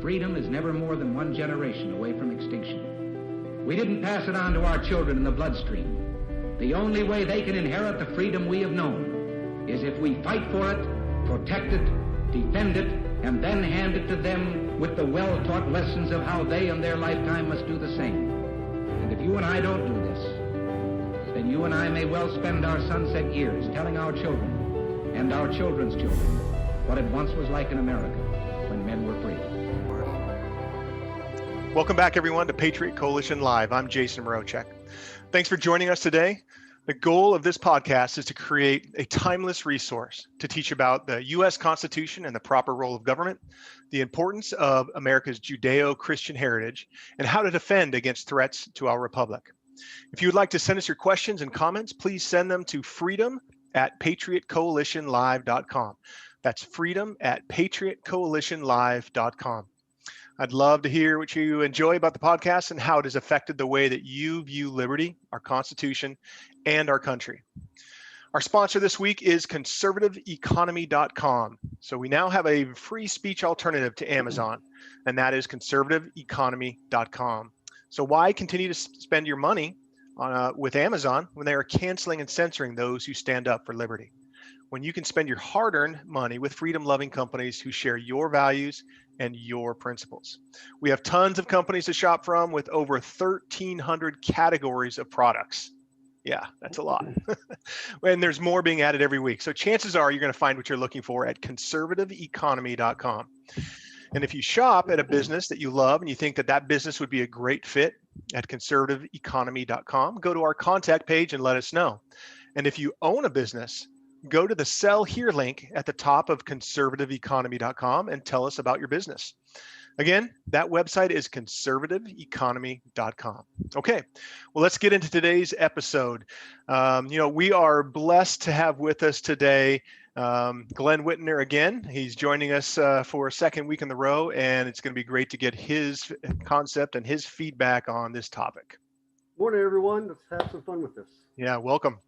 freedom is never more than one generation away from extinction. We didn't pass it on to our children in the bloodstream. The only way they can inherit the freedom we have known is if we fight for it, protect it, defend it, and then hand it to them with the well-taught lessons of how they in their lifetime must do the same. And if you and I don't do this, then you and I may well spend our sunset years telling our children and our children's children what it once was like in America when men were free. Welcome back, everyone, to Patriot Coalition Live. I'm Jason Morochek. Thanks for joining us today. The goal of this podcast is to create a timeless resource to teach about the U.S. Constitution and the proper role of government, the importance of America's Judeo-Christian heritage, and how to defend against threats to our republic. If you would like to send us your questions and comments, please send them to freedom@patriotcoalitionlive.com. That's freedom@patriotcoalitionlive.com. I'd love to hear what you enjoy about the podcast and how it has affected the way that you view liberty, our Constitution, and our country. Our sponsor this week is conservativeeconomy.com. So we now have a free speech alternative to Amazon, and that is conservativeeconomy.com. So why continue to spend your money with Amazon when they are canceling and censoring those who stand up for liberty? When you can spend your hard-earned money with freedom-loving companies who share your values and your principles. We have tons of companies to shop from with over 1,300 categories of products. Yeah, that's a lot. And there's more being added every week. So chances are you're going to find what you're looking for at conservativeeconomy.com. And if you shop at a business that you love and you think that that business would be a great fit at conservativeeconomy.com, go to our contact page and let us know. And if you own a business, go to the Sell Here link at the top of conservativeeconomy.com and tell us about your business. Again, that website is conservativeeconomy.com. Okay, well, let's get into today's episode. We are blessed to have with us today Glen Whitner again. He's joining us for a second week in the row, and it's going to be great to get his concept and his feedback on this topic. Morning, everyone. Let's have some fun with this. Yeah, welcome.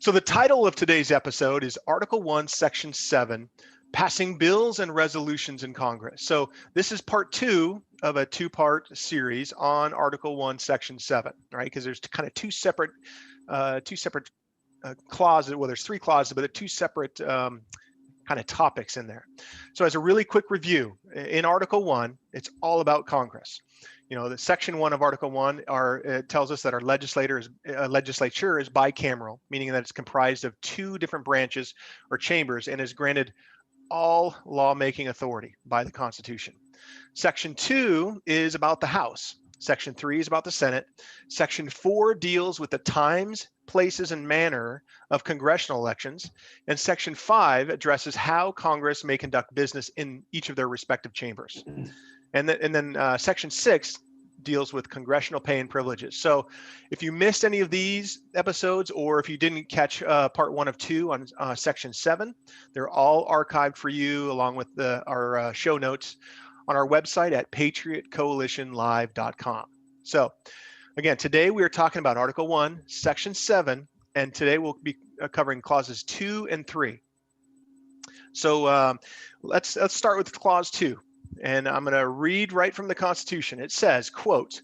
So the title of today's episode is Article 1, Section 7, Passing Bills and Resolutions in Congress. So this is part 2 of a 2-part series on Article 1, Section 7, right? Because there's kind of two separate clauses. Well, there's 3 clauses, but they're 2 separate kind of topics in there. So as a really quick review, in Article 1, it's all about Congress. The Section 1 of Article 1 tells us that our legislature is bicameral, meaning that it's comprised of 2 different branches or chambers and is granted all lawmaking authority by the Constitution. Section 2 is about the House. Section 3 is about the Senate. Section 4 deals with the times, places, and manner of congressional elections. And Section 5 addresses how Congress may conduct business in each of their respective chambers. And then Section 6 deals with congressional pay and privileges. So if you missed any of these episodes, or if you didn't catch part 1 of 2 on Section 7, they're all archived for you along with our show notes on our website at patriotcoalitionlive.com. So again, today we are talking about Article 1, Section 7, and today we'll be covering clauses 2 and 3. So let's start with clause 2. And I'm going to read right from the Constitution. It says, quote,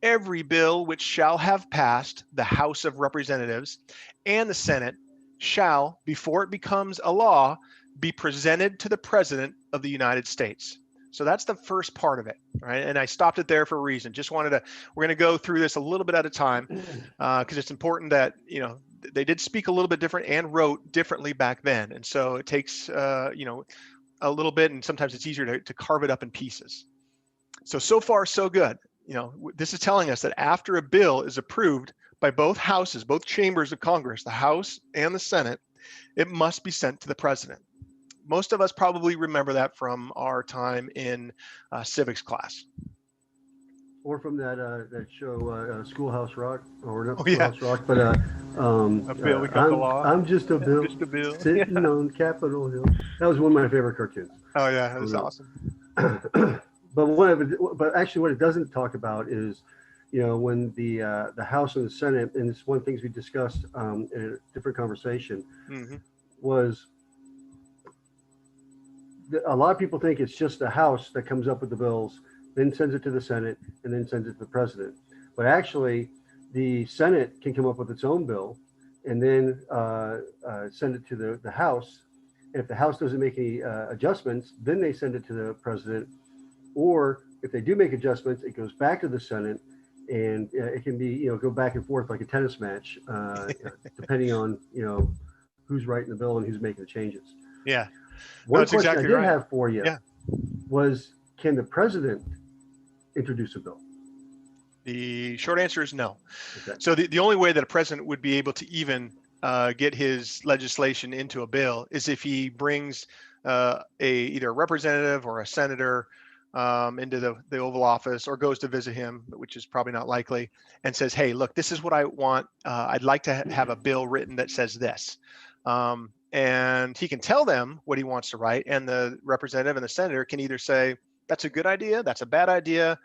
"Every bill which shall have passed the House of Representatives and the Senate shall, before it becomes a law, be presented to the President of the United States." So that's the first part of it, right? And I stopped it there for a reason. We're going to go through this a little bit at a time because it's important that, they did speak a little bit different and wrote differently back then. And so it takes, a little bit, and sometimes it's easier to carve it up in pieces. So far, so good. This is telling us that after a bill is approved by both houses, both chambers of Congress, the House and the Senate, it must be sent to the president. Most of us probably remember that from our time in civics class. Or from that show, Schoolhouse Rock, or not Oh, yeah. Schoolhouse Rock, but A bill becomes a law. I'm just a bill, sitting on Capitol Hill. That was one of my favorite cartoons. Oh yeah, that was awesome. But actually, what it doesn't talk about is, when the House and the Senate, and it's one of the things we discussed in a different conversation, was a lot of people think it's just the House that comes up with the bills, then sends it to the Senate, and then sends it to the president. But actually, the Senate can come up with its own bill and then send it to the House. And if the House doesn't make any adjustments, then they send it to the president. Or if they do make adjustments, it goes back to the Senate, and it can be, go back and forth like a tennis match, depending on, who's writing the bill and who's making the changes. Yeah. One question I did have for you was, can the president introduce a bill? The short answer is no. Okay. So the only way that a president would be able to even get his legislation into a bill is if he brings either a representative or a senator into the Oval Office, or goes to visit him, which is probably not likely, and says, hey, look, this is what I want. I'd like to have a bill written that says this. And he can tell them what he wants to write, and the representative and the senator can either say, that's a good idea, that's a bad idea,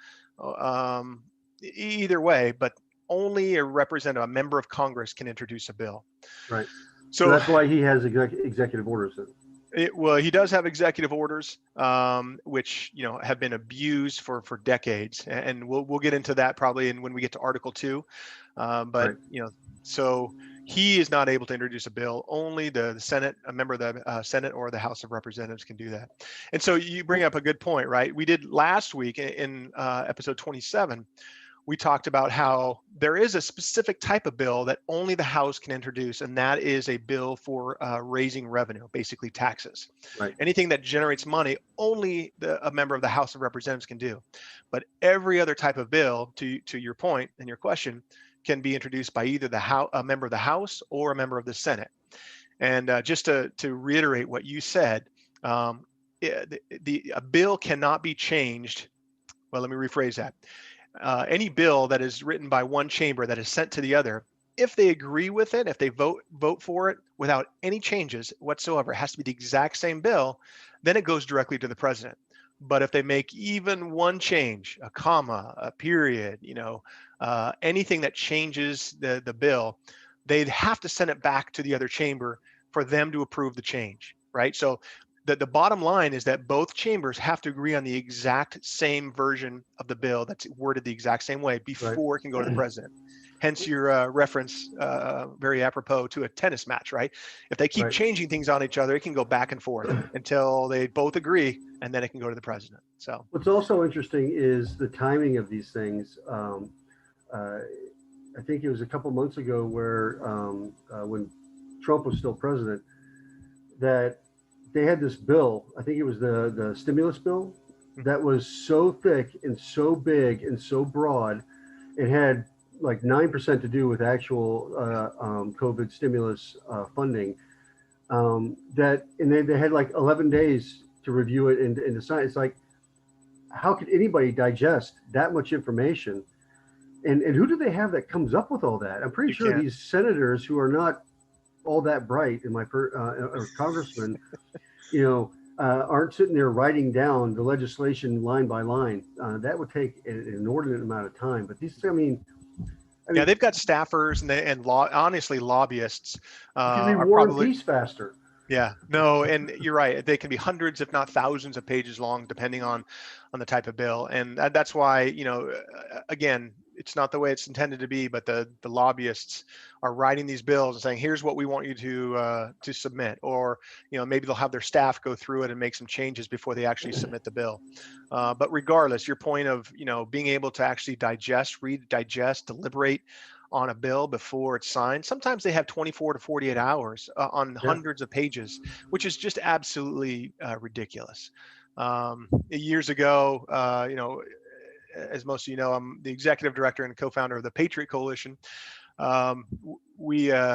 either way, but only a representative, a member of Congress, can introduce a bill. Right. So that's why he has executive orders. Well, he does have executive orders, which have been abused for decades, and we'll get into that probably when we get to Article 2. But so he is not able to introduce a bill. Only the Senate, a member of the Senate or the House of Representatives can do that. And so you bring up a good point, right? We did last week in episode 27. We talked about how there is a specific type of bill that only the House can introduce, and that is a bill for raising revenue, basically taxes. Right. Anything that generates money, only a member of the House of Representatives can do. But every other type of bill, to your point and your question, can be introduced by either a member of the House or a member of the Senate. And just to reiterate what you said, a bill cannot be changed. Well, let me rephrase that. Any bill that is written by one chamber that is sent to the other, if they agree with it, if they vote for it without any changes whatsoever, it has to be the exact same bill, then it goes directly to the president. But if they make even one change, a comma, a period, anything that changes the bill, they'd have to send it back to the other chamber for them to approve the change, right? So the bottom line is that both chambers have to agree on the exact same version of the bill that's worded the exact same way before it can go to the president. Hence your reference, very apropos, to a tennis match, right? If they keep changing things on each other, it can go back and forth until they both agree, and then it can go to the president. So what's also interesting is the timing of these things. I think it was a couple months ago where when Trump was still president, that they had this bill, I think it was the stimulus bill, that was so thick and so big and so broad. It had like 9% to do with actual COVID stimulus funding. And they had like 11 days to review it and decide. It's like, how could anybody digest that much information? And who do they have that comes up with all that? I'm pretty sure these senators who are not all that bright, or congressmen, aren't sitting there writing down the legislation line by line. That would take an inordinate amount of time. But these, yeah, they've got staffers and honestly, lobbyists. Because they war and peace faster. Yeah, no, and you're right. They can be hundreds, if not thousands, of pages long, depending on the type of bill. And that's why, again, it's not the way it's intended to be. But the lobbyists are writing these bills and saying, "Here's what we want you to submit," or maybe they'll have their staff go through it and make some changes before they actually submit the bill. But regardless, your point of being able to actually read, digest, deliberate on a bill before it's signed. Sometimes they have 24 to 48 hours on hundreds of pages, which is just absolutely ridiculous. Years ago, as most of you know, I'm the executive director and co-founder of the Patriot Coalition. We had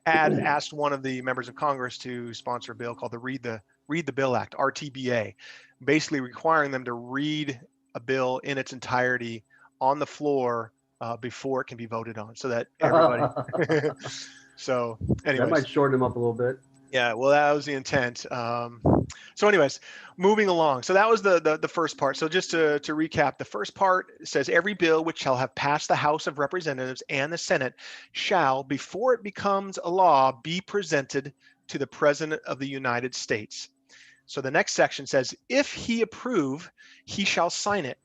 asked one of the members of Congress to sponsor a bill called the Read the Bill Act, RTBA, basically requiring them to read a bill in its entirety on the floor before it can be voted on, so that everybody. So anyways, that might shorten them up a little bit. Yeah, well, that was the intent. So anyways, moving along. So that was the first part. So just to recap, the first part says every bill which shall have passed the House of Representatives and the Senate shall, before it becomes a law, be presented to the President of the United States. So the next section says, if he approve, he shall sign it.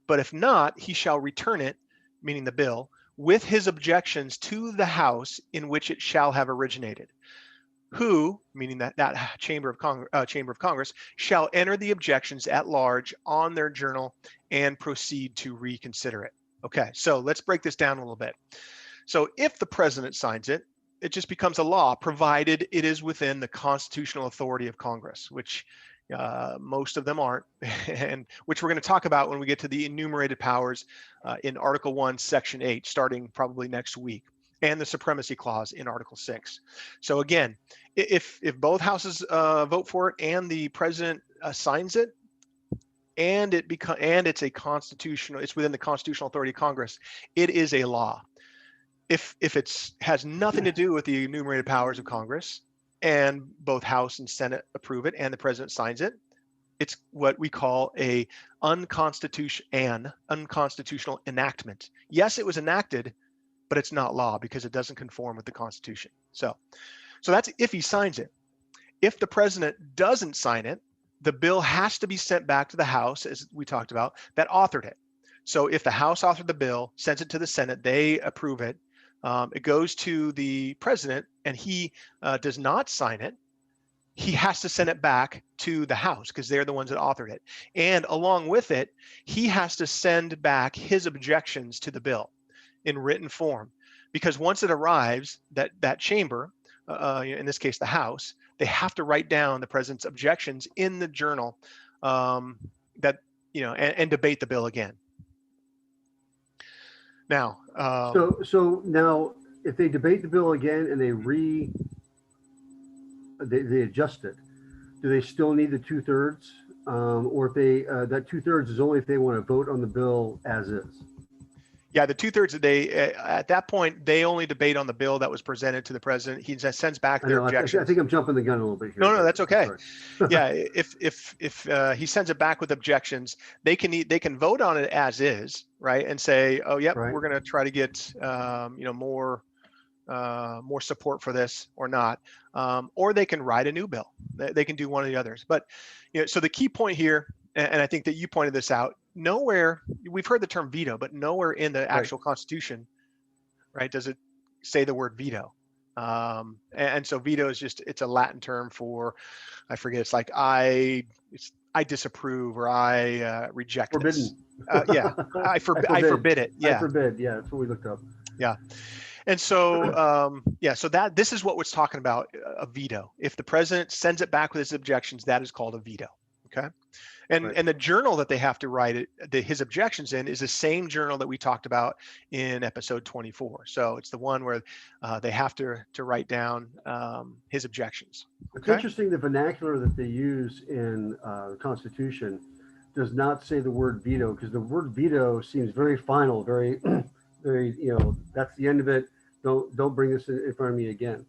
But if not, he shall return it, meaning the bill, with his objections to the house in which it shall have originated. Who, meaning that chamber of Congress, shall enter the objections at large on their journal and proceed to reconsider it. Okay, so let's break this down a little bit. So if the president signs it, it just becomes a law, provided it is within the constitutional authority of Congress, which most of them aren't, and which we're going to talk about when we get to the enumerated powers in Article 1, Section 8, starting probably next week, and the Supremacy Clause in Article 6. So again, if both houses vote for it and the president signs it, and it's within the constitutional authority of Congress, it is a law. If it has nothing to do with the enumerated powers of Congress, and both House and Senate approve it, and the president signs it, it's what we call a unconstitutional enactment. Yes, it was enacted, but it's not law because it doesn't conform with the Constitution. So that's if he signs it. If the president doesn't sign it, the bill has to be sent back to the House, as we talked about, that authored it. So if the House authored the bill, sends it to the Senate, they approve it, it goes to the president and he does not sign it, he has to send it back to the House because they're the ones that authored it. And along with it, he has to send back his objections to the bill in written form, because once it arrives, that chamber, in this case the House, they have to write down the president's objections in the journal, and debate the bill again. Now, so now if they debate the bill again and they adjust it, do they still need the 2/3? Or if they that 2/3 is only if they want to vote on the bill as is? Yeah, the 2/3 at that point, they only debate on the bill that was presented to the president. He sends back their objections. I think I'm jumping the gun a little bit here. No, that's okay. Yeah, if he sends it back with objections, they can vote on it as is, right, and say, oh, yep, right, we're going to try to get more support for this or not, or they can write a new bill. They can do one of the others. But so the key point here, and I think that you pointed this out, nowhere, we've heard the term veto, but nowhere in the actual Constitution, right, does it say the word veto. And so veto is it's a Latin term for, I forget, it's like I disapprove or I reject. Forbidden. This. Yeah, I forbid it. Yeah. I forbid. Yeah, that's what we looked up. Yeah. And so, so this is what we're talking about, a veto. If the president sends it back with his objections, that is called a veto. Okay. And the journal that they have to write his objections in is the same journal that we talked about in episode 24. So it's the one where they have to write down his objections. Okay? It's interesting, the vernacular that they use in the Constitution does not say the word veto, because the word veto seems very final, very, very, that's the end of it. Don't bring this in front of me again.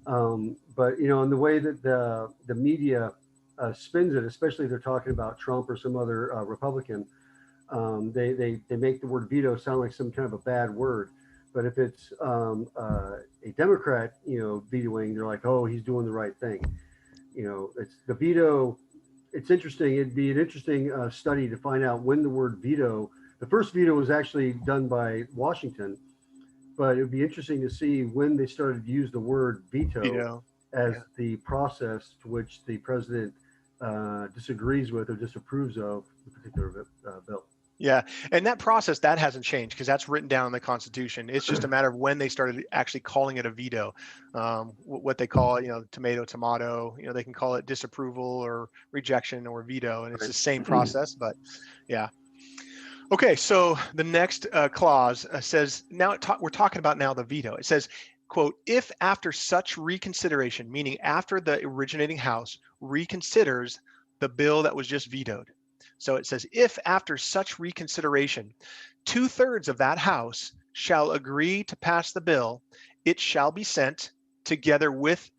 But in the way that the media spins it, especially if they're talking about Trump or some other Republican, they make the word veto sound like some kind of a bad word. But if it's a Democrat, vetoing, they're like, oh, he's doing the right thing. It's the veto. It's interesting. It'd be an interesting study to find out when the word veto, the first veto was actually done by Washington, but it would be interesting to see when they started to use the word veto as the process to which the president disagrees with or disapproves of the particular bill. Yeah, and that process, that hasn't changed because that's written down in the Constitution. It's just a matter of when they started actually calling it a veto. What they call, tomato, they can call it disapproval or rejection or veto, and it's the same process, but yeah. Okay, so the next clause says, now we're talking about now the veto. It says, quote, if after such reconsideration, meaning after the originating House reconsiders the bill that was just vetoed. So it says, if after such reconsideration, 2/3 of that House shall agree to pass the bill, it shall be sent together with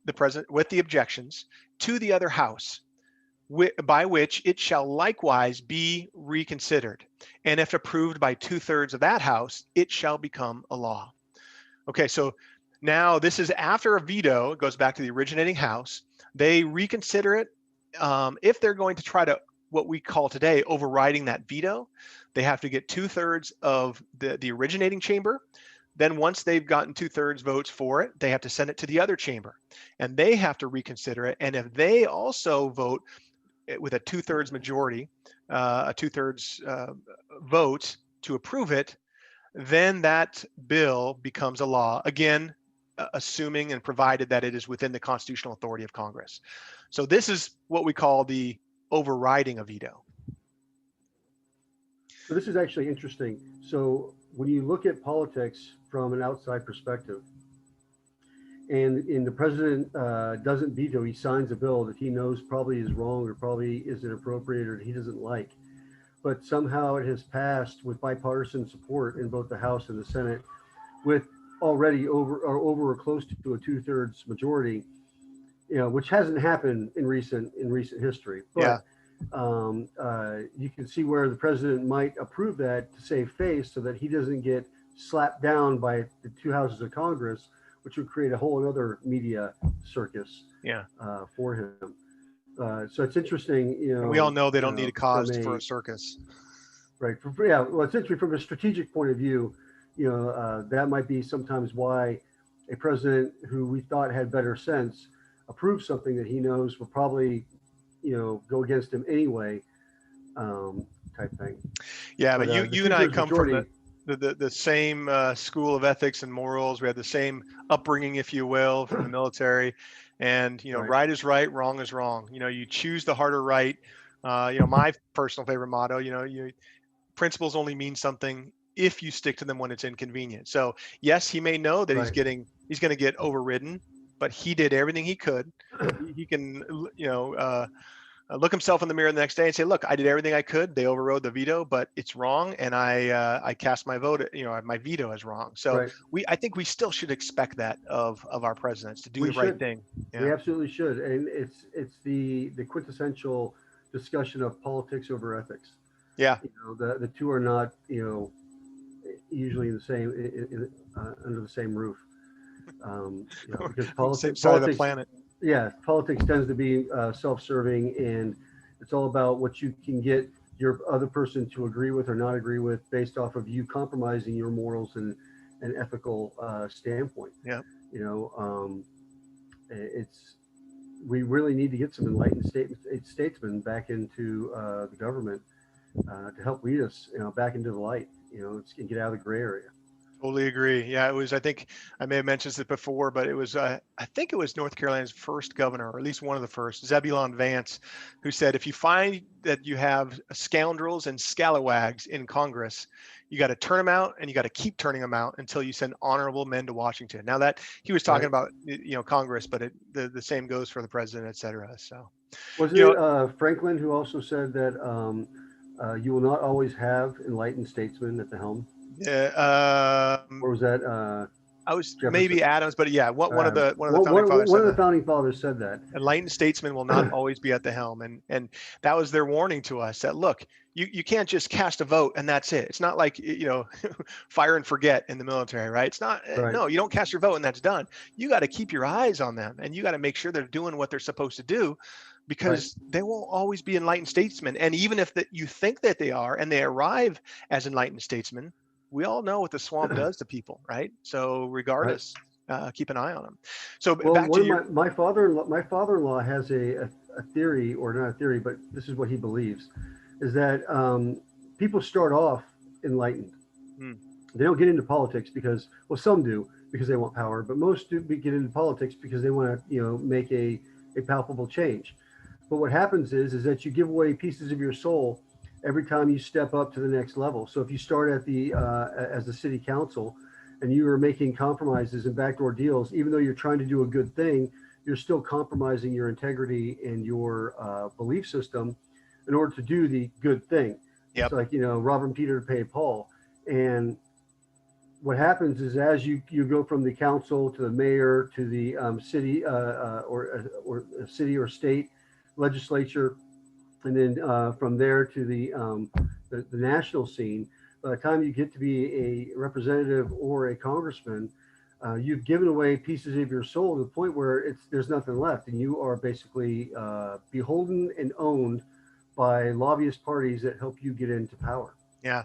the president, with the objections, to the other House, by which it shall likewise be reconsidered. And if approved by 2/3 of that House, it shall become a law. Okay, so now this is after a veto. It goes back to the originating House. They reconsider it, if they're going to try to, what we call today, overriding that veto, they have to get 2/3 of the originating chamber. Then once they've gotten 2/3 votes for it, they have to send it to the other chamber, and they have to reconsider it. And if they also vote with a 2/3 majority, a 2/3 vote to approve it, then that bill becomes a law, again, assuming and provided that it is within the constitutional authority of Congress. So this is what we call the overriding a veto. So this is actually interesting. So when you look at politics from an outside perspective, and the president doesn't veto, he signs a bill that he knows probably is wrong or probably isn't appropriate or he doesn't like, but somehow it has passed with bipartisan support in both the House and the Senate, with already over or close to a 2/3 majority, which hasn't happened in recent history. But you can see where the president might approve that to save face, so that he doesn't get slapped down by the two houses of Congress, which would create a whole other media circus for him. So it's interesting, And we all know they don't need a cause for a circus. Right. Well, it's interesting from a strategic point of view. That might be sometimes why a president who we thought had better sense approves something that he knows will probably, go against him anyway, type thing. Yeah, but you and I come from the same school of ethics and morals. We had the same upbringing, if you will, from the military. And right is right, wrong is wrong. You choose the harder right. My personal favorite motto, principles only mean something if you stick to them when it's inconvenient. So yes, he may know that he's going to get overridden, but he did everything he could. He can, look himself in the mirror the next day and say, look, I did everything I could. They overrode the veto, but it's wrong. And I cast my vote, my veto is wrong. So I think we still should expect that of our presidents, to do the right thing. Yeah. We absolutely should. And it's the quintessential discussion of politics over ethics. Yeah. The two are not, usually in the same, under the same roof. Because politics, side of the planet. Yeah, politics tends to be self-serving, and it's all about what you can get your other person to agree with or not agree with, based off of you compromising your morals and ethical standpoint. Yeah. We really need to get some enlightened statesmen back into the government to help lead us, back into the light, and get out of the gray area. Totally agree. Yeah, it was, I think I may have mentioned this before, but it was, I think it was North Carolina's first governor, or at least one of the first, Zebulon Vance, who said, if you find that you have scoundrels and scalawags in Congress, you got to turn them out, and you got to keep turning them out until you send honorable men to Washington. Now that he was talking about, Congress, but the same goes for the president, et cetera. So was it Franklin who also said that you will not always have enlightened statesmen at the helm? Yeah. Or was that I was Jefferson? Maybe Adams, but yeah, one of the founding fathers said that enlightened statesmen will not always be at the helm, and that was their warning to us, that look, you can't just cast a vote and that's it. It's not like fire and forget in the military, right? It's not. No, you don't cast your vote and that's done. You got to keep your eyes on them, and you got to make sure they're doing what they're supposed to do, because they won't always be enlightened statesmen. And even if you think that they are, and they arrive as enlightened statesmen, we all know what the swamp does to people, right? So regardless, keep an eye on them. So back to my father-in-law has a theory, or not a theory, but this is what he believes, is that people start off enlightened. They don't get into politics because, well, some do because they want power, but most do get into politics because they want to, make a palpable change. But what happens is that you give away pieces of your soul every time you step up to the next level. So if you start at as the city council, and you are making compromises and backdoor deals, even though you're trying to do a good thing, you're still compromising your integrity and your belief system in order to do the good thing. Yep. It's like, robbing Peter to pay Paul. And what happens is, as you go from the council to the mayor to the city or city or state legislature, and then from there to the national scene, by the time you get to be a representative or a congressman, you've given away pieces of your soul to the point where there's nothing left, and you are basically beholden and owned by lobbyist parties that help you get into power. Yeah.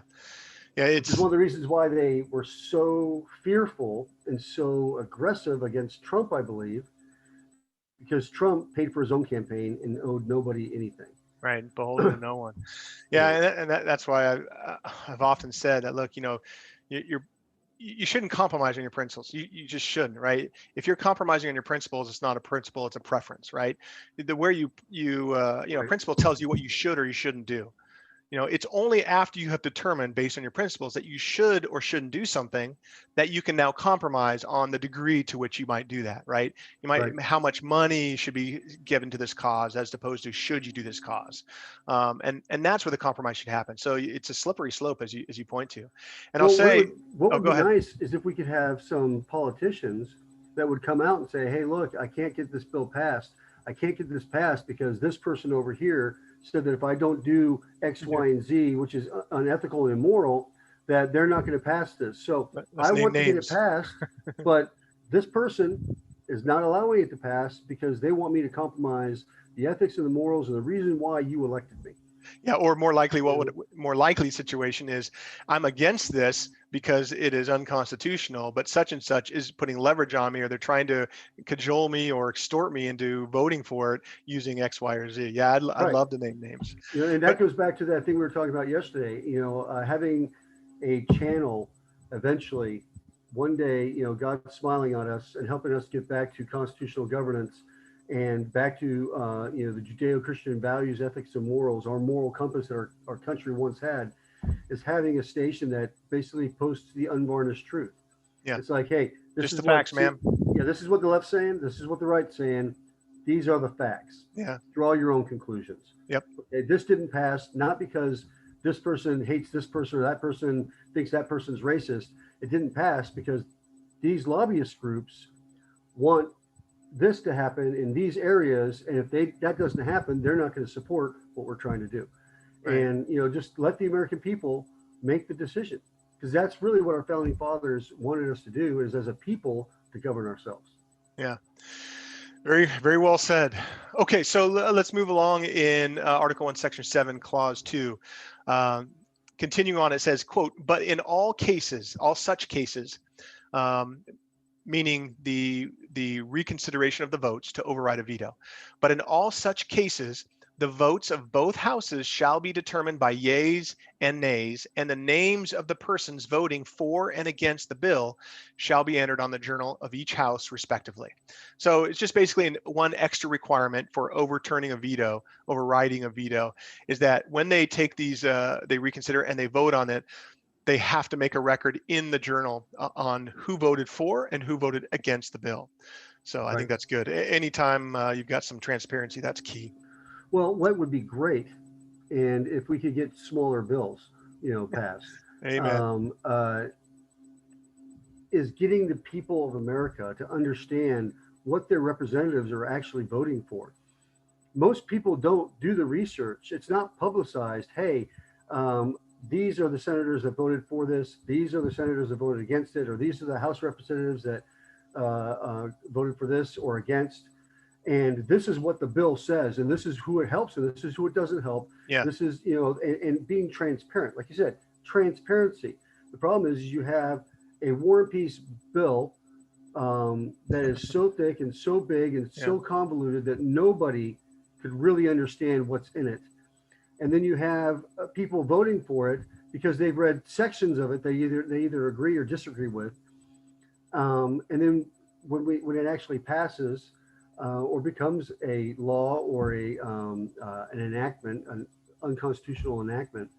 Yeah. Which is one of the reasons why they were so fearful and so aggressive against Trump, I believe, because Trump paid for his own campaign and owed nobody anything. Right, beholden to no one. Yeah, Right. and that's why I've often said that. Look, you shouldn't compromise on your principles. You just shouldn't, right? If you're compromising on your principles, it's not a principle; it's a preference, right? Where Right. principle tells you what you should or you shouldn't do. It's only after you have determined based on your principles that you should or shouldn't do something that you can now compromise on the degree to which you might do that, right? Right. How much money should be given to this cause as opposed to should you do this cause? And that's where the compromise should happen. So it's a slippery slope as you point to. And I'll Well, say, what oh, would go be ahead. nice is if we could have some politicians that would come out and say, "Hey, look, I can't get this bill passed. I can't get this passed because this person over here said that if I don't do X, Y, and Z, which is unethical and immoral, that they're not going to pass this. So Let's I name want to get it names. passed, but this person is not allowing it to pass because they want me to compromise the ethics and the morals and the reason why you elected me." Yeah, or more likely, more likely situation is I'm against this because it is unconstitutional, but such and such is putting leverage on me, or they're trying to cajole me or extort me into voting for it using X, Y, or Z. Yeah, I'd Right. love to name names. And But that goes back to that thing we were talking about yesterday. Having a channel eventually, one day, God's smiling on us and helping us get back to constitutional governance and back to the Judeo-Christian values, ethics, and morals, our moral compass that our country once had, is having a station that basically posts the unvarnished truth. yeah, It's like, hey, this just is the what facts, man. this is what the left's saying. This is what the right's saying. These are the facts. Yeah. Draw your own conclusions. Yep. Okay, this didn't pass not because this person hates this person or that person thinks that person's racist. It didn't pass because these lobbyist groups want this to happen in these areas, and if that doesn't happen, they're not going to support what we're trying to do. Right. And just let the American people make the decision, because that's really what our founding fathers wanted us to do, is as a people to govern ourselves. Yeah. Very, very well said. Okay, so let's move along in Article 1, Section 7, Clause 2. Continuing on, it says, quote, but in all cases, all such cases, meaning the reconsideration of the votes to override a veto, but in all such cases, the votes of both houses shall be determined by yeas and nays, and the names of the persons voting for and against the bill shall be entered on the journal of each house respectively. So it's just basically one extra requirement for overturning a veto, overriding a veto, is that when they take these, they reconsider and they vote on it, they have to make a record in the journal on who voted for and who voted against the bill. So I think that's good. Anytime you've got some transparency, that's key. Well, what would be great, and if we could get smaller bills, passed, Amen. Is getting the people of America to understand what their representatives are actually voting for. Most people don't do the research. It's not publicized. Hey, these are the senators that voted for this. These are the senators that voted against it, or these are the House representatives that voted for this or against. And this is what the bill says, and this is who it helps, and this is who it doesn't help. Yeah. This is, and being transparent. Like you said, transparency. The problem is you have a War and Peace bill that is so thick and so big and so convoluted that nobody could really understand what's in it. And then you have people voting for it because they've read sections of it they either agree or disagree with. And then when it actually passes or becomes a law or an enactment, an unconstitutional enactment,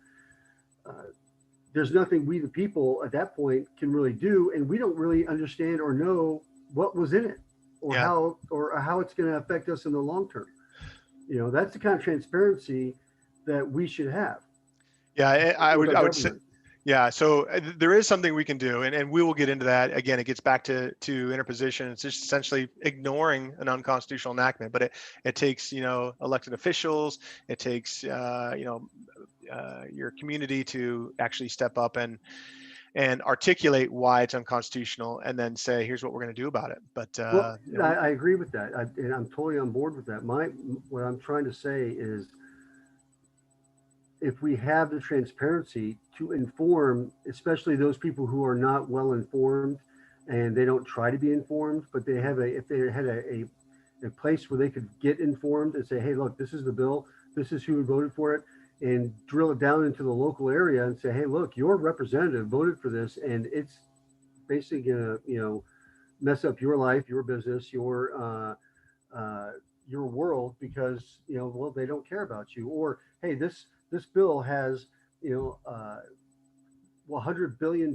there's nothing we the people at that point can really do, and we don't really understand or know what was in it or how it's going to affect us in the long term. That's the kind of transparency that we should have. Yeah, I would say, yeah. So there is something we can do, and we will get into that. Again, it gets back to interposition. It's just essentially ignoring an unconstitutional enactment, but it takes elected officials. It takes your community to actually step up and and articulate why it's unconstitutional, and then say, here's what we're going to do about it. But Well, I agree with that. And I'm totally on board with that. What I'm trying to say is, if we have the transparency to inform, especially those people who are not well informed and they don't try to be informed, but they have if they had a place where they could get informed and say, hey, look, this is the bill, this is who voted for it, and drill it down into the local area and say, hey, look, your representative voted for this, and it's basically going to, mess up your life, your business, your world, because, well, they don't care about you. Or, hey, this bill has, $100 billion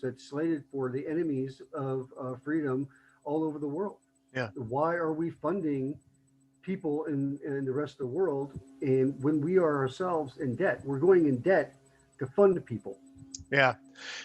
that's slated for the enemies of freedom all over the world. Yeah. Why are we funding people in the rest of the world? And when we are ourselves in debt, we're going in debt to fund people. Yeah.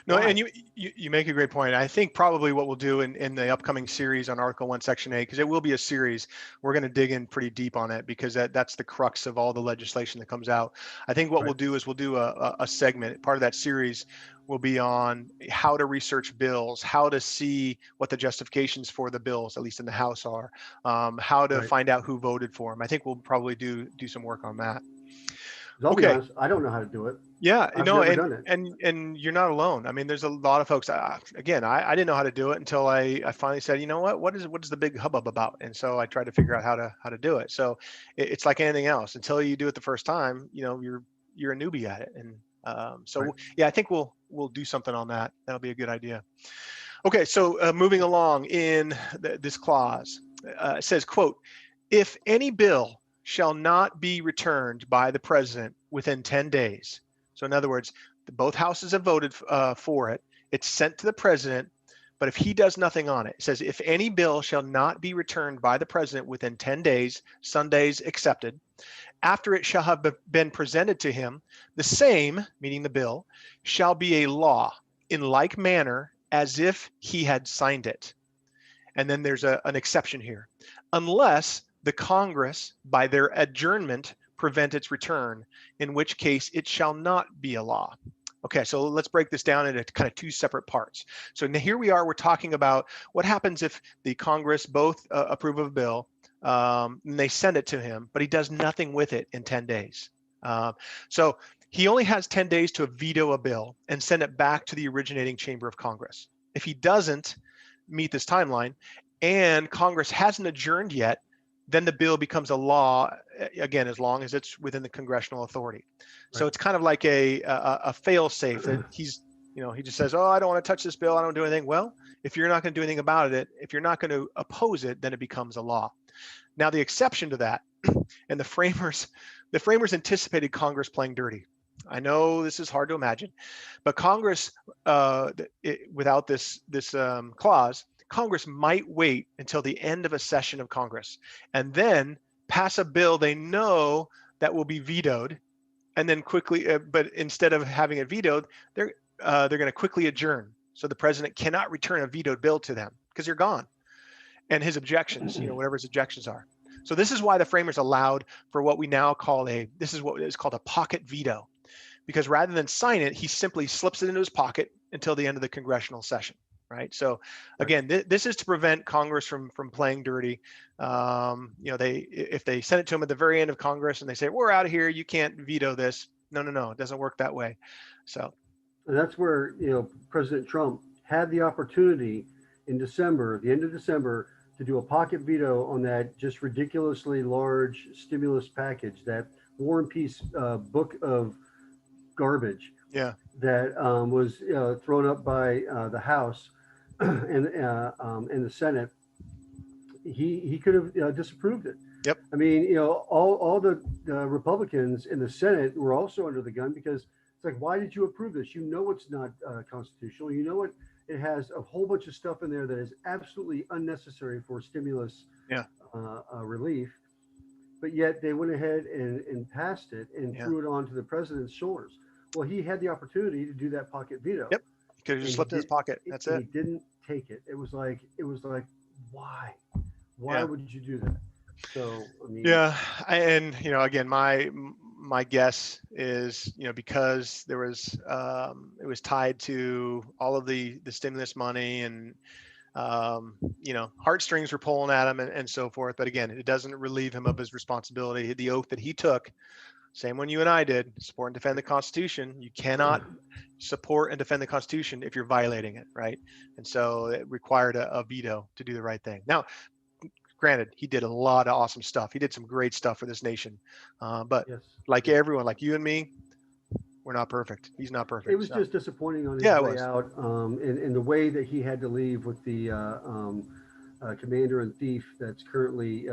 No, Why? and you make a great point. I think probably what we'll do in the upcoming series on Article 1, Section 8, because it will be a series, we're going to dig in pretty deep on it, because that's the crux of all the legislation that comes out. I think what we'll do is we'll do a segment. Part of that series will be on how to research bills, how to see what the justifications for the bills, at least in the House, are, how to find out who voted for them. I think we'll probably do some work on that. I'll be honest, I don't know how to do it. Yeah, I've never done it. And you're not alone. I mean, there's a lot of folks. Again, I didn't know how to do it until I finally said, you know what is the big hubbub about? And so I tried to figure out how to do it. So it's like anything else. Until you do it the first time, you're a newbie at it. And yeah, I think we'll do something on that. That'll be a good idea. Okay, so moving along in this clause, it says, quote, if any bill shall not be returned by the president within 10 days. So in other words, both houses have voted for it. It's sent to the president, but if he does nothing on it, it says, if any bill shall not be returned by the president within 10 days, Sundays accepted, after it shall have been presented to him, the same, meaning the bill, shall be a law in like manner as if he had signed it. And then there's an exception here. Unless the Congress, by their adjournment, prevent its return, in which case it shall not be a law. Okay, so let's break this down into kind of two separate parts. So now here we are, we're talking about what happens if the Congress both approve of a bill, and they send it to him, but he does nothing with it in 10 days. So he only has 10 days to veto a bill and send it back to the originating chamber of Congress. If he doesn't meet this timeline and Congress hasn't adjourned yet, then the bill becomes a law, again, as long as it's within the congressional authority. So it's kind of like a fail-safe that he just says, oh, I don't want to touch this bill, I don't do anything. Well, if you're not going to do anything about it, if you're not going to oppose it, then it becomes a law. Now, the exception to that, and the framers anticipated Congress playing dirty. I know this is hard to imagine, but Congress, without this clause, Congress might wait until the end of a session of Congress and then pass a bill they know that will be vetoed, and then quickly, but instead of having it vetoed, they're going to quickly adjourn. So the president cannot return a vetoed bill to them because they're gone. And his objections, whatever his objections are. So this is why the framers allowed for what we now call this is what is called a pocket veto, because rather than sign it, he simply slips it into his pocket until the end of the congressional session. Right. So again, this is to prevent Congress from playing dirty. If they send it to him at the very end of Congress and they say, we're out of here, you can't veto this. No, it doesn't work that way. So and that's where, President Trump had the opportunity in December, the end of December, to do a pocket veto on that just ridiculously large stimulus package, that War and Peace book of garbage. Yeah. That was thrown up by the House and the Senate. He could have disapproved it. Yep. I mean, all the Republicans in the Senate were also under the gun, because it's like, why did you approve this? It's not constitutional. It has a whole bunch of stuff in there that is absolutely unnecessary for stimulus relief. But yet they went ahead and passed it and threw it onto the president's shoulders. Well, he had the opportunity to do that pocket veto. Yep. He could have just slipped in his pocket. That's it. He didn't take it. It was like, why? Why would you do that? So, I mean, and again, my my guess is, because there was, it was tied to all of the stimulus money, and heartstrings were pulling at him, and so forth. But again, it doesn't relieve him of his responsibility. The oath that he took, same one you and I did, support and defend the Constitution. You cannot support and defend the Constitution if you're violating it, right? And so it required a veto to do the right thing. Now, granted, he did a lot of awesome stuff. He did some great stuff for this nation. But Yes. like everyone, like you and me, we're not perfect. He's not perfect. It was just disappointing on his way out, in the way that he had to leave with the commander in chief that's currently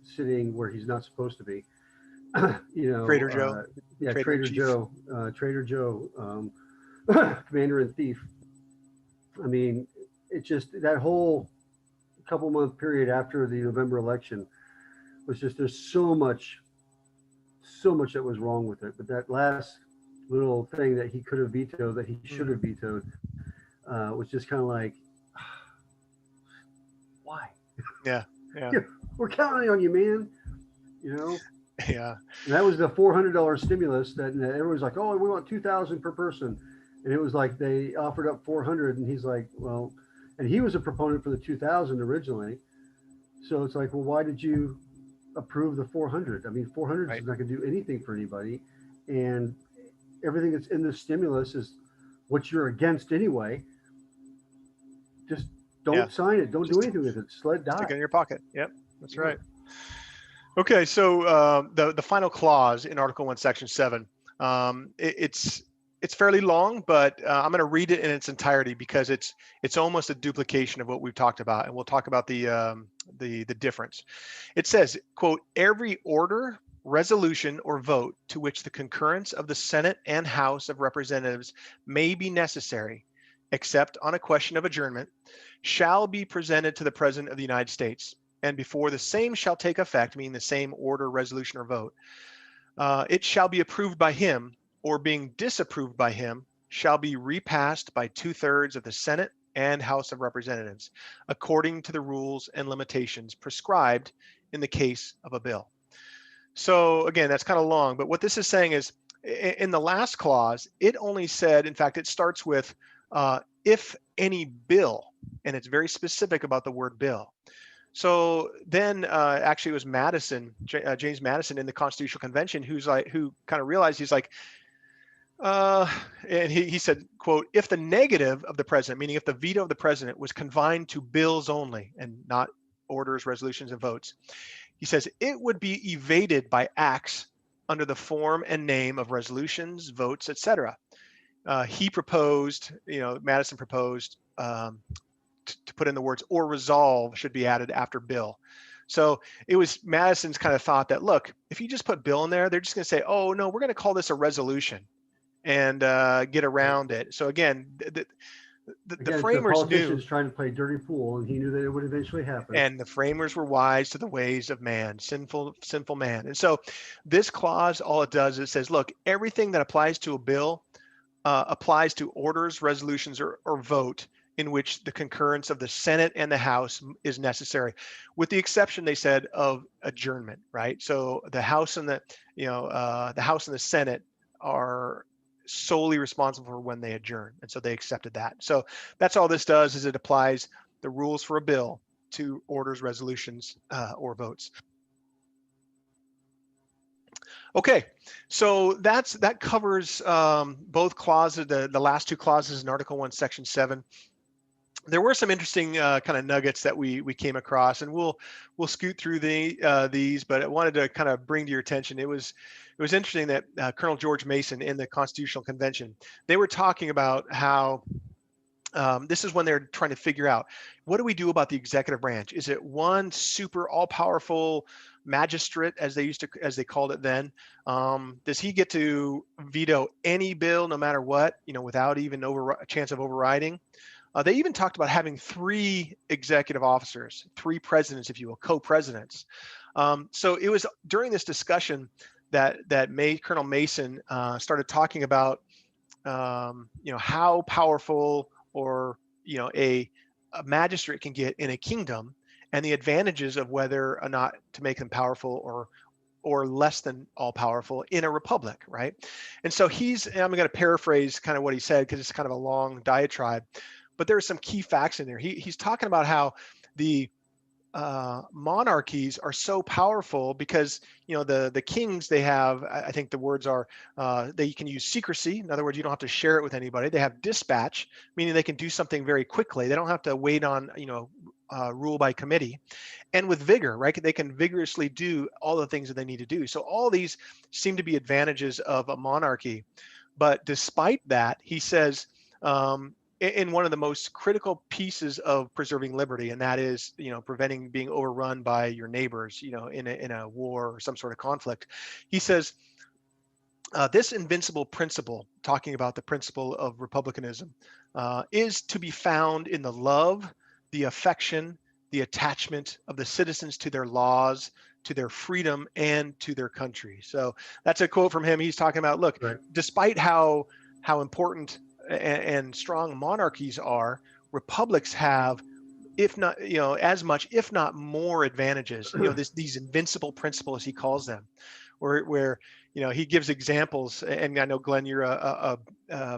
sitting where he's not supposed to be. Trader Joe. Yeah, Trader Trader Joe, commander in chief. I mean, it just, that whole couple month period after the November election was just, there's so much that was wrong with it. But that last little thing that he could have vetoed, that he should have vetoed, was just kind of like, why? Yeah. We're counting on you, man. Yeah. And that was the $400 stimulus that everyone's like, oh, we want $2,000 per person. And it was like, they offered up 400, and he's like, well, and he was a proponent for the 2,000 originally. So it's like, well, why did you approve the 400? I mean, 400 is not going to do anything for anybody. And everything that's in this stimulus is what you're against anyway. Just don't sign it. Don't do anything with it. Just let it die. Stick it in your pocket. Yep, that's right. Okay, so the final clause in Article 1, Section 7, it's fairly long, but I'm going to read it in its entirety because it's almost a duplication of what we've talked about, and we'll talk about the difference. It says, quote, every order, resolution, or vote to which the concurrence of the Senate and House of Representatives may be necessary, except on a question of adjournment, shall be presented to the President of the United States, and before the same shall take effect, meaning the same order, resolution, or vote, it shall be approved by him, or being disapproved by him, shall be repassed by 2/3 of the Senate and House of Representatives, according to the rules and limitations prescribed in the case of a bill. So again, that's kind of long, but what this is saying is, in the last clause, it only said, in fact, it starts with if any bill, and it's very specific about the word bill. So then actually it was Madison, James Madison in the Constitutional Convention, who kind of realized, he's like, and he said, quote, if the negative of the president, meaning if the veto of the president was confined to bills only and not orders, resolutions, and votes, he says it would be evaded by acts under the form and name of resolutions, votes, etc. He proposed, Madison proposed to put in the words or resolve should be added after bill. So it was Madison's kind of thought that, look, if you just put bill in there, they're just going to say, oh no, we're going to call this a resolution and get around it. So again, the framers knew, trying to play dirty pool, and he knew that it would eventually happen. And the framers were wise to the ways of man, sinful man. And so this clause, all it does is it says, look, everything that applies to a bill applies to orders, resolutions, or vote in which the concurrence of the Senate and the House is necessary, with the exception, they said, of adjournment, right? So the House and the House and the Senate are solely responsible for when they adjourn, and so they accepted that. So that's all this does, is it applies the rules for a bill to orders, resolutions, or votes. Okay, so that covers both clauses, the last two clauses in Article 1, Section 7. There were some interesting kind of nuggets that we came across, and we'll scoot through these, but I wanted to kind of bring to your attention. It was interesting that Colonel George Mason in the Constitutional Convention, they were talking about how this is when they're trying to figure out, what do we do about the executive branch? Is it one super all-powerful magistrate, as they called it then? Does he get to veto any bill, no matter what, without even a chance of overriding? They even talked about having 3 executive officers, 3 presidents, if you will, co-presidents. So it was during this discussion that Colonel Mason started talking about, how powerful or a magistrate can get in a kingdom, and the advantages of whether or not to make them powerful or less than all powerful in a republic, right? And so I'm going to paraphrase kind of what he said because it's kind of a long diatribe, but there are some key facts in there. He's talking about how the monarchies are so powerful because the kings, they have, I think the words are, they can use secrecy. In other words, you don't have to share it with anybody. They have dispatch, meaning they can do something very quickly. They don't have to wait on rule by committee. And with vigor, right? They can vigorously do all the things that they need to do. So all these seem to be advantages of a monarchy. But despite that, he says, in one of the most critical pieces of preserving liberty, and that is, preventing being overrun by your neighbors, in a war or some sort of conflict. He says, this invincible principle, talking about the principle of republicanism, is to be found in the love, the affection, the attachment of the citizens to their laws, to their freedom, and to their country. So that's a quote from him. He's talking about, look, Right. despite how important and strong monarchies are, republics have, if not, as much, if not more advantages, these invincible principles, he calls them, where he gives examples. And I know, Glenn, you're a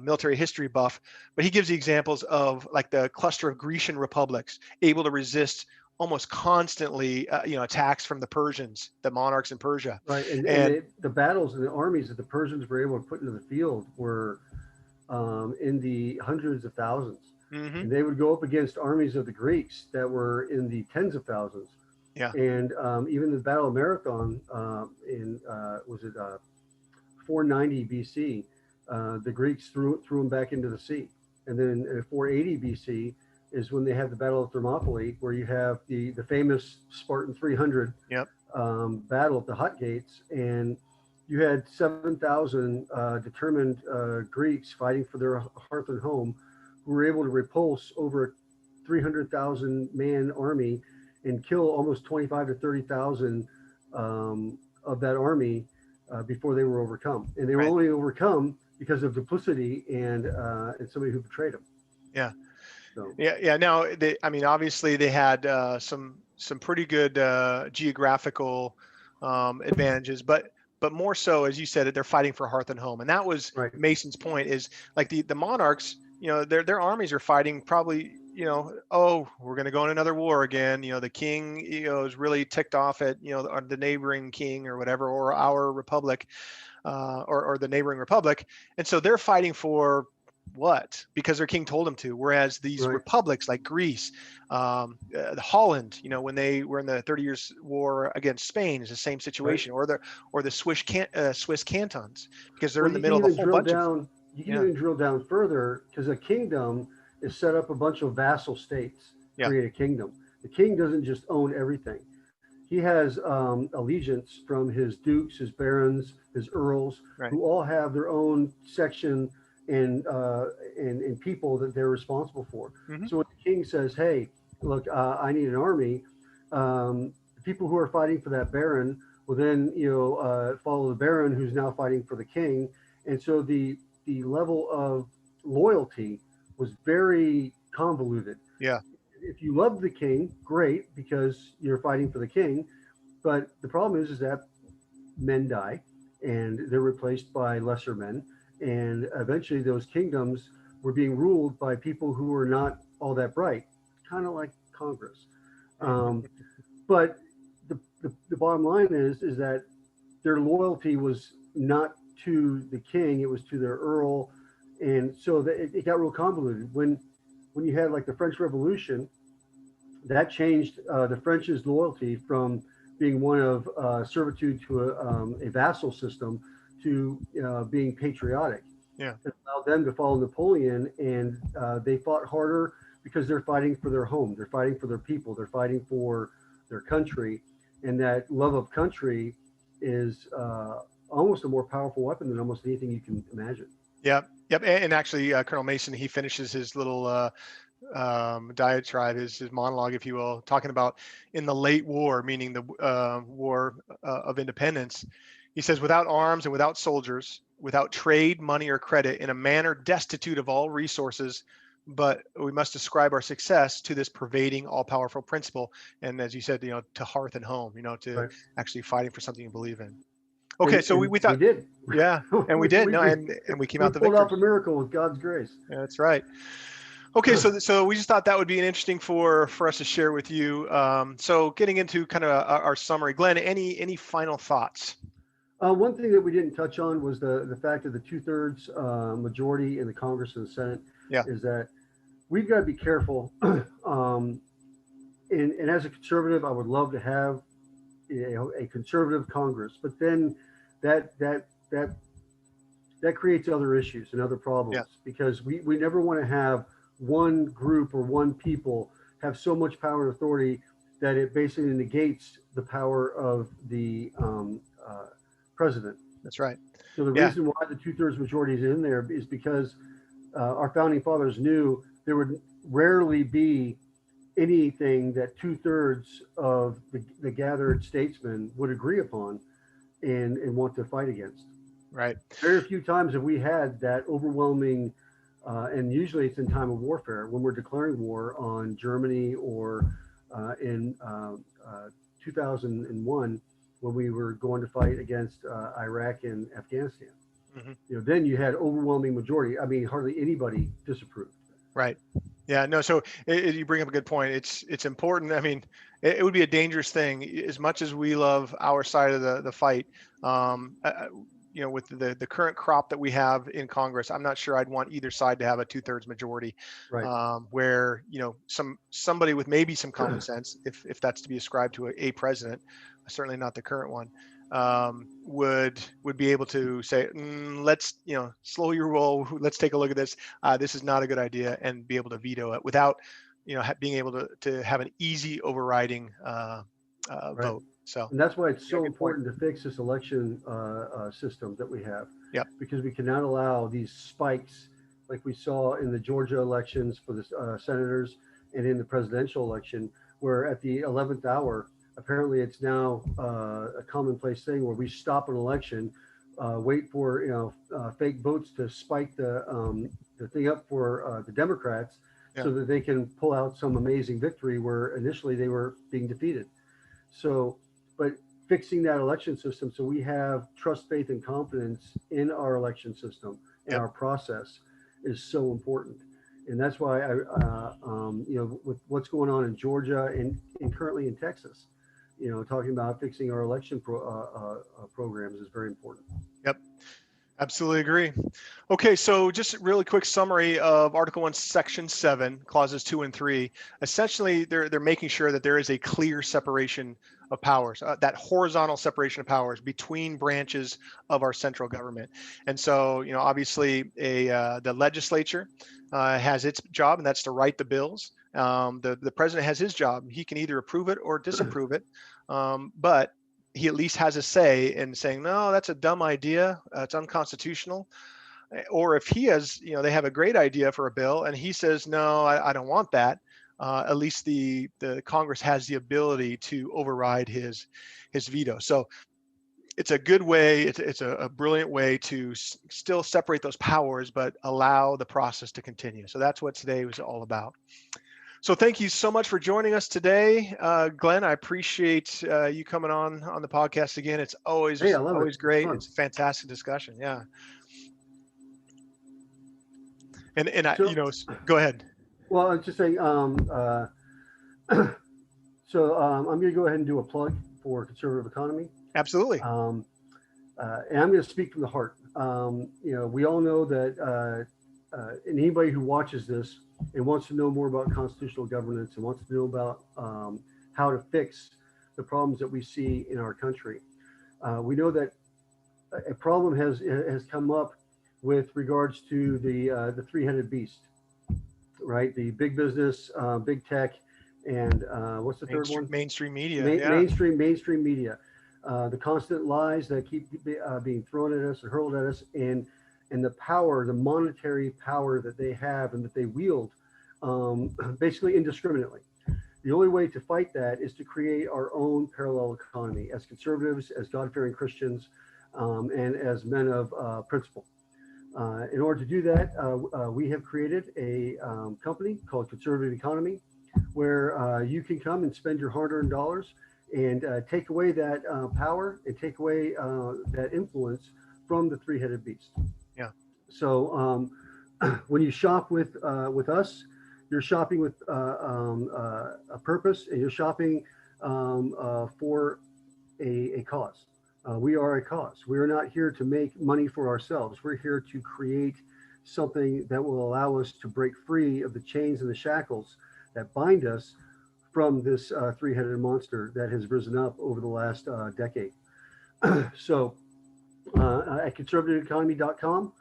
military history buff, but he gives the examples of like the cluster of Grecian republics able to resist almost constantly, attacks from the Persians, the monarchs in Persia. Right. And the battles and the armies that the Persians were able to put into the field were in the hundreds of thousands. Mm-hmm. And they would go up against armies of the Greeks that were in the tens of thousands. Yeah. And even the Battle of Marathon in 490 BC, the Greeks threw them back into the sea. And then in 480 BC is when they have the Battle of Thermopylae, where you have the famous Spartan 300 battle at the Hut Gates. And you had 7,000 determined Greeks fighting for their hearth and home, who were able to repulse over a 300,000 man army and kill almost 25 to 30,000 of that army before they were overcome. And they were only overcome because of duplicity and somebody who betrayed them. Yeah. So. Yeah. Now, obviously they had some pretty good geographical advantages, but more so, as you said, they're fighting for hearth and home. And that was Mason's point, is like the monarchs, their armies are fighting probably, we're going to go in another war again. The king, is really ticked off at, the neighboring king or whatever, or our republic, or the neighboring republic. And so they're fighting for what? Because their king told them to. Whereas these republics like Greece, Holland, when they were in the 30 Years' War against Spain, is the same situation, or the Swiss cantons, because they're in the middle of a whole bunch of. You can even drill down further, because a kingdom is set up a bunch of vassal states to create a kingdom. The king doesn't just own everything. He has allegiance from his dukes, his barons, his earls, who all have their own section and people that they're responsible for. Mm-hmm. So when the king says, hey, look, I need an army, the people who are fighting for that baron will then follow the baron, who's now fighting for the king. And so the level of loyalty was very convoluted. Yeah. If you love the king, great, because you're fighting for the king. But the problem is that men die and they're replaced by lesser men. And eventually those kingdoms were being ruled by people who were not all that bright, kind of like Congress. But the bottom line is that their loyalty was not to the king, it was to their earl. And so it got real convoluted. When you had like the French Revolution, that changed the French's loyalty from being one of servitude to a vassal system to being patriotic. Yeah. It allowed them to follow Napoleon, and they fought harder because they're fighting for their home, they're fighting for their people, they're fighting for their country, and that love of country is almost a more powerful weapon than almost anything you can imagine. Yep. And actually, Colonel Mason, he finishes his little diatribe, his monologue, if you will, talking about in the late war, meaning the War of Independence. He says, without arms and without soldiers, without trade, money, or credit, in a manner destitute of all resources, but we must ascribe our success to this pervading, all-powerful principle. And as you said, to hearth and home, to Right. actually fighting for something you believe in. Okay, so we we thought, did. yeah, and we did. No, and we came out the pulled off victors. a miracle with God's grace. Yeah, that's right. Okay, so we just thought that would be an interesting for us to share with you. So getting into kind of our summary, Glenn, any final thoughts? One thing that we didn't touch on was the fact of the 2/3 majority in the Congress and the Senate. Yeah. Is that we've got to be careful. And as a conservative, I would love to have a conservative Congress, but then that creates other issues and other problems, because we never want to have one group or one people have so much power and authority that it basically negates the power of the president. That's right. So the reason why the 2/3 majority is in there is because our founding fathers knew there would rarely be anything that 2/3 of the gathered statesmen would agree upon and want to fight against. Right. Very few times have we had that overwhelming, and usually it's in time of warfare, when we're declaring war on Germany, or in 2001, when we were going to fight against Iraq and Afghanistan. Mm-hmm. Then you had overwhelming majority. I mean, hardly anybody disapproved. Right. Yeah, no, so you bring up a good point. It's important. I mean, it would be a dangerous thing, as much as we love our side of the fight. With the current crop that we have in Congress, I'm not sure I'd want either side to have a 2/3 majority. Right. Where somebody with maybe some common sense, if that's to be ascribed to a president, certainly not the current one, would be able to say, let's slow your roll, let's take a look at this, this is not a good idea, and be able to veto it without being able to have an easy overriding vote. So, and that's why it's so important to fix this election system that we have. Yep. Because we cannot allow these spikes like we saw in the Georgia elections for the senators and in the presidential election, where at the 11th hour, apparently it's now a commonplace thing where we stop an election, wait for fake votes to spike the thing up for the Democrats, so that they can pull out some amazing victory where initially they were being defeated. So, but fixing that election system so we have trust, faith, and confidence in our election system and our process is so important. And that's why with what's going on in Georgia and currently in Texas, talking about fixing our election programs is very important. Yep. Absolutely agree. Okay, so just a really quick summary of Article 1, Section 7, Clauses 2 and 3. Essentially, they're making sure that there is a clear separation of powers, that horizontal separation of powers between branches of our central government. And so, obviously, the legislature has its job, and that's to write the bills. The president has his job. He can either approve it or disapprove it, but he at least has a say in saying, no, that's a dumb idea, it's unconstitutional. Or if he has, they have a great idea for a bill and he says, no, I don't want that. At least the Congress has the ability to override his veto. So it's a good way, it's a brilliant way to still separate those powers, but allow the process to continue. So that's what today was all about. So thank you so much for joining us today, Glenn. I appreciate you coming on the podcast again. It's always great. It's a fantastic discussion. Yeah. And go ahead. Well, I was just saying. So I'm going to go ahead and do a plug for conservative economy. Absolutely. And I'm going to speak from the heart. We all know that, and anybody who watches this and wants to know more about constitutional governance and wants to know about how to fix the problems that we see in our country. We know that a problem has come up with regards to the three-headed beast, right? The big business, big tech, and what's the third one? Mainstream media. Mainstream media. The constant lies that keep being thrown at us or hurled at us, and the power, the monetary power that they have and that they wield, basically indiscriminately. The only way to fight that is to create our own parallel economy as conservatives, as God-fearing Christians, and as men of principle. In order to do that, we have created a company called Conservative Economy, where you can come and spend your hard-earned dollars and take away that power and take away that influence from the three-headed beast. Yeah. So when you shop with us, you're shopping with a purpose, and you're shopping for a cause. We are a cause. We are not here to make money for ourselves. We're here to create something that will allow us to break free of the chains and the shackles that bind us from this three-headed monster that has risen up over the last decade. So at conservativeeconomy.com,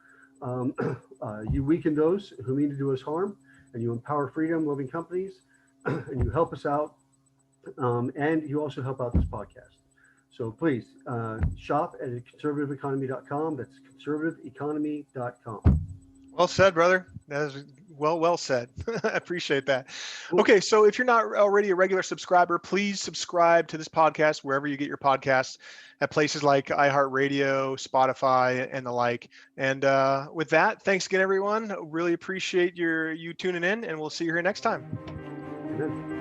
you weaken those who mean to do us harm, and you empower freedom-loving companies, and you help us out, and you also help out this podcast. So please shop at conservativeeconomy.com. That's conservativeeconomy.com. Well said, brother. That is well said. I appreciate that. Okay, so if you're not already a regular subscriber, please subscribe to this podcast wherever you get your podcasts, at places like iHeartRadio, Spotify, and the like. And with that, thanks again, everyone. Really appreciate you tuning in, and we'll see you here next time. Amen.